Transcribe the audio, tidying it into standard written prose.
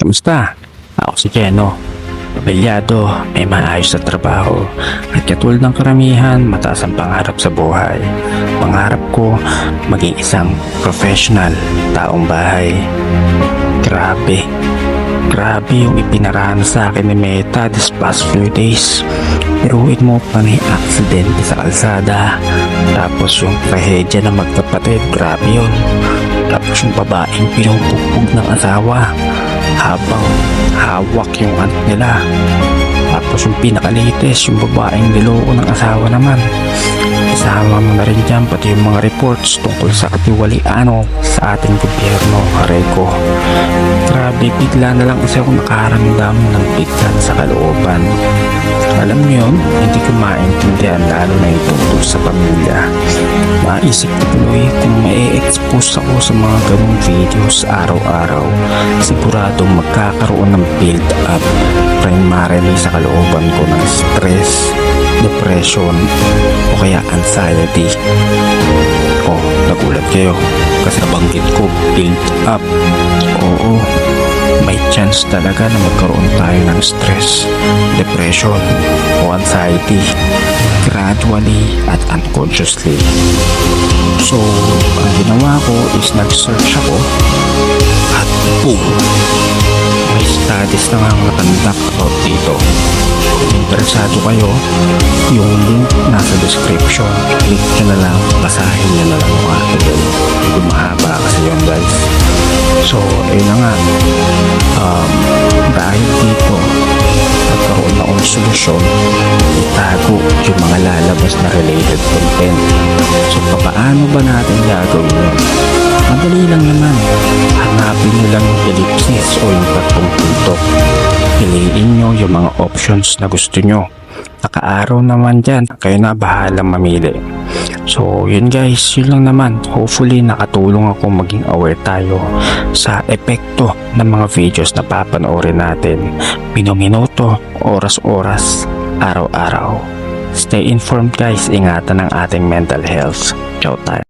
Kamusta? Ako si Keno. Pamilyado, may maayos na trabaho at katulad ng karamihan, mataas ang pangarap sa buhay. Pangarap ko maging isang professional taong bahay. Grabe yung ipinaranas sa akin ni Meta this past few days. Iruin mo pa may aksidente sa kalsada, tapos yung trahedya na magkapatid, grabe yun. Tapos yung babaeng pinubugbog ng asawa habang hawak yung anak nila. Tapos yung pinakalites, yung babaeng niloko ng asawa naman. Isama mo na rin dyan pati yung mga reports tungkol sa katiwalian sa ating gobyerno, aray ko. Grabe, bigla na lang kasi ako nakaramdam ng biglan sa kalooban. Alam niyo yun, hindi ko maintindihan lalo na yung tungkol sa pamilya. Maisip ko tuloy kung ma-expose ako sa mga ganong videos araw-araw, siguradong magkakaroon ng build-up primarily sa kalooban ko ng stress, depression, o kaya anxiety. Nagulat kayo kasi nabanggit ko build-up. Oo, may chance talaga na magkaroon tayo ng stress, depression, o anxiety gradually at unconsciously. So, ang ginawa ko is nag-search ako at boom! May studies na nga nakandak about dito. Kung interesado kayo, yung link nasa description. Click nyo na lang, basahin nyo na lang yung article. Hindi mahaba kasi yun, guys. So, ayun na nga. Dahil dito, nagkaroon na akong solusyon, itago yung mga lalabas na related content. So, paano ba natin gagawin yun? Madali lang naman. Hanapin nyo lang yung ellipsis o yung tatlong punto. Piliin nyo yung mga options na gusto nyo. Naka-araw naman dyan. Kayo na bahalang mamili. So, yun guys. Yun lang naman. Hopefully, nakatulong ako maging aware tayo sa epekto ng mga videos na papanoorin natin. Minuminuto, oras-oras, araw-araw. Stay informed guys. Ingatan ang ating mental health. Ciao tayo.